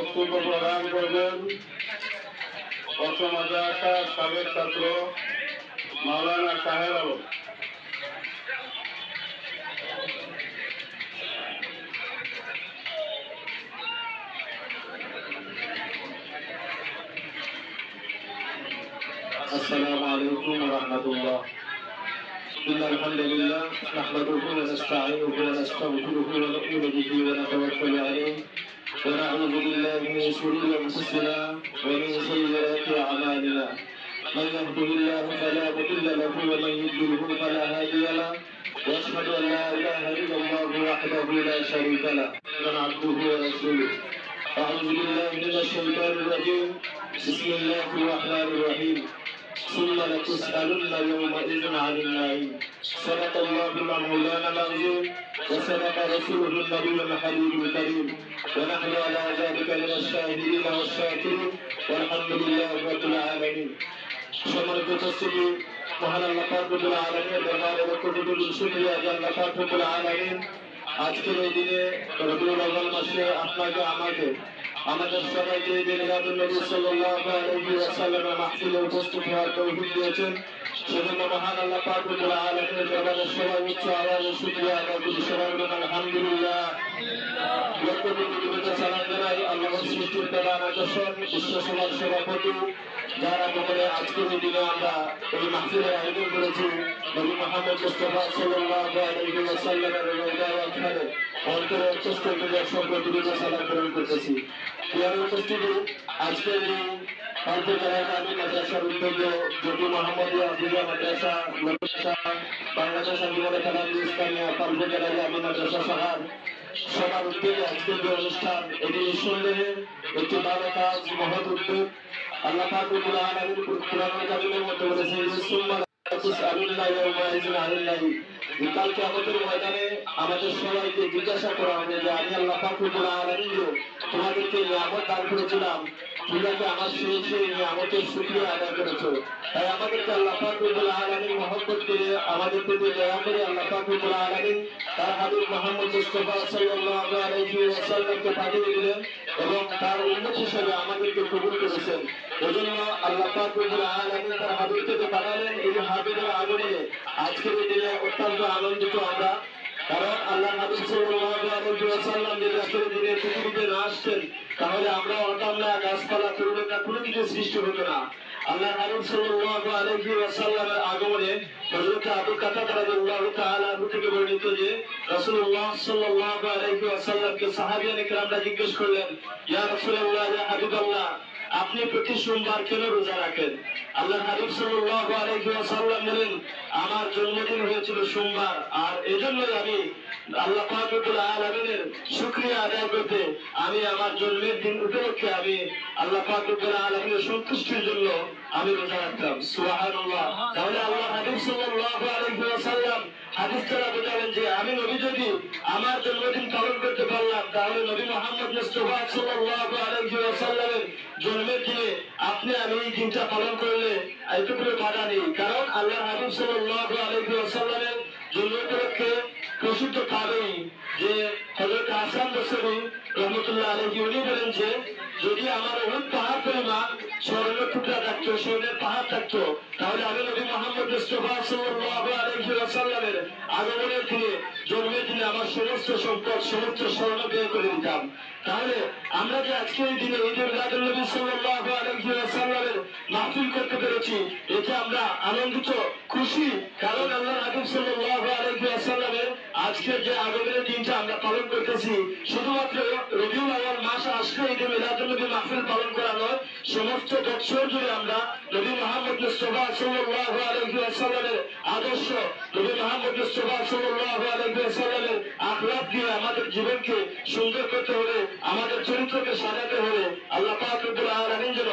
বক্তব্য প্রদান করবেন প্রথম মাদ্রাসার সাবেক ছাত্র মাওলানা শাহের আলম। السلام عليكم ورحمة الله. إن الحمد لله نحمده ونستعينه ونستغفره ونؤمن به ونتوكل عليه ونعوذ بالله من شرور أنفسنا ومن سيئات أعمالنا. من يهده الله فلا مضل له ومن يضلله فلا هادي له وأشهد أن لا إله إلا الله وحده لا شريك له عبده ورسوله. أعوذ بالله من الشيطان الرجيم. بسم الله الرحمن الرحيم. ثم لتسألن يومئذ عن النعيم. صدق الله مولانا العظيم وصدق رسوله النبي الحبيب الكريم ونحن على ذلك من الشاهدين والشاكرين والحمد لله رب العالمين. সম্মানিত উপস্থিতি, মহান আল্লাহ পাক রব্বুল আলামিনের দরবারে কোটি শুকরিয়া যে আল্লাহ পাক রব্বুল আলামিন আজকের এই দিনে রবিউল আউয়াল মাসে আপনাকে আমাদের সবাইকে মিলাদুন নবী সাল্লাল্লাহু আলাইহি ওয়াসাল্লামের মাহফিলে উপস্থিত হওয়ার তৌফিক দিয়েছেন। সেজন্য মহান আল্লাহ পাক রব্বুল আলামিনের দরবারে সবাই উচ্চ আওয়াজে শুকরিয়া আদায় করি। সবাই বলুন আলহামদুলিল্লাহ। সালাম জানাই আল্লাহর সৃষ্টির প্রধান আকর্ষণ বিশ্ব সমাজ সভাপতি যারা বলে আজকের এই দিনে আমরা এই মাহফিলের আয়োজন করেছি নবী মুহাম্মদ মুস্তাফা সাল্লাল্লাহু আলাইহি ওয়াসাল্লামের রওজায় অন্তরে অন্তঃস্থল সম্পর্কে সালাম প্রেরণ করতেছি। প্রিয় উপস্থিতি, আজকের এই মাদ্রাসার উদ্যোগে নবী মোহাম্মদিয়া আফ্রিকা মাদ্রাসা বাংলাদেশ আন্দোলনে খেলাধি ইসলামিয়া পাল্পজেলায় আমি মাদ্রাসা সবার উদ্যোগে আজকের যে অনুষ্ঠান, এটি নিঃসন্দেহে একটি ভালো কাজ, মহৎ উদ্যোগ। আল্লাহ পাক রব্বুল আলামিন কুরআনুল কারীমের মধ্যে বলেছেন কালকে আমাদের ময়দানে আমাদের সবাইকে জিজ্ঞাসা করা হবে যে আমি আল্লাহ পাক রব্বুল আলামিন তোমাদেরকে নিয়ামত দান করেছিলাম, তোমরা আমার সেই নিয়ামতের শুকরিয়া আদায় করেছো। তাই আমাদেরকে আল্লাহ পাক রব্বুল আলামিন মহব্বত করে আমাদের প্রতি দয়া করে আল্লাহ পাক রব্বুল আলামিন তার হাবিব মুহাম্মদ মুস্তাফা সাল্লাল্লাহু আলাইহি ওয়াসাল্লামকে পাঠিয়ে দিলেন এবং তার উম্মত হিসেবে আমাদেরকে কবুল করেছেন। এজন্য আল্লাহ পাক রব্বুল আলামিন তার হাবিবকে পাঠালেন। এই হাবিবের আগমনে আজকের এই দিনে অত্যন্ত আনন্দিত আমরা, কারণ আল্লাহ হাবিব সাল্লাল্লাহু আলাইহি ওয়াসাল্লাম যদি আজকের দিনে পৃথিবীতে না আসতেন তাহলে আমরা হতাম না, গাছপালা তরুণ না, কোনো কিছু সৃষ্টি হতো না। আল্লাহ হাবিব সাল্লাল্লাহু আলাইহি ওয়াসাল্লামের আগমনে হযরত আবু কাতাদা রাদিয়াল্লাহু তাআলা আনহু থেকে বর্ণিত যে রাসূলুল্লাহ সাল্লাল্লাহু আলাইহি ওয়াসাল্লামকে সাহাবীয়ে কেরামরা জিজ্ঞেস করলেন, ইয়া রাসূলুল্লাহ, ইয়া হাবিবাল্লাহ, আপনি প্রতি সোমবার কেন রোজা রাখেন? আল্লাহ হাবিব সাল্লাল্লাহু আলাইহি ওয়াসাল্লাম বলেন, আমার জন্মদিন হয়েছিল সোমবার, আর এজন্যই আমি আল্লাহ পাক রব্বুল আলামিনের শুকরিয়া আদায় করতে আমি আমার জন্মের দিন উপলক্ষে আমি আল্লাহ পাক রব্বুল আলামিনের সন্তুষ্টির জন্য আমি রোজা রাখতাম। সুবহানাল্লাহ। তাহলে আল্লাহ হাবিব সাল্লাল্লাহু আলাইহি ওয়াসাল্লাম হাদিস দ্বারা বোঝালেন যে আমি নবী যদি আমার জন্মদিন পালন করতে পারলাম তাহলে নবী মুহাম্মদ মুস্তাফা সাল্লাল্লাহু আলাইহি ওয়াসাল্লামের জন্মের দিনে আপনি আমি এই দিনটা পালন করলে এতগুলো বাধা নেই। কারণ আল্লাহ হাবিব সাল্লাল্লাহু আলাইহি ওয়াসাল্লামের জন্ম উপলক্ষে প্রসিদ্ধ কারণই যে হযরত হাসান বসরি রহমাতুল্লাহ আলাইহি উনি বলেন যে যদি আমার উহুদ পাহাড় পরিমাণ স্বর্ণের টুকরা থাকতো, স্বর্ণের পাহাড় থাকতো, তাহলে আমি নবী মুহাম্মদ মুস্তাফা সাল্লাল্লাহু আলাইহি ওয়াসাল্লামের আগমনের দিনে জন্মের দিনে আমার সমস্ত সম্পদ সমস্ত স্বর্ণ ব্যয় করে দিতাম। তাহলে আমরা যে আজকে এই দিনে ঈদুল মিলাদুন নবী সাল্লাল্লাহু আলাইহি ওয়াসাল্লামের মাহফিল করতে পেরেছি, এতে আমরা আনন্দিত, খুশি। কারণ আল্লাহ হাবিব সাল্লাল্লাহু আলাইহি ওয়াসাল্লামের আজকের যে আগমনের দিনটা আমরা পালন করতেছি, শুধুমাত্র রবিউল আউয়াল মাস আসলে ঈদুল মিলাদুন নবী মাহফিল পালন করা নয়, সমস্ত বছর জুড়ে আমরা নবী মুহাম্মদ মুস্তাফা সাল্লাল্লাহু আলাইহি ওয়াসাল্লামের আদর্শ, নবী মুহাম্মদ মুস্তাফা সাল্লাল্লাহু আলাইহি ওয়াসাল্লামের আখলাক দিয়ে আমাদের জীবনকে সুন্দর করতে হলে, আমাদের চরিত্রকে সাজাতে হলে আল্লাহ পাক রব্বুল আলামিন যেন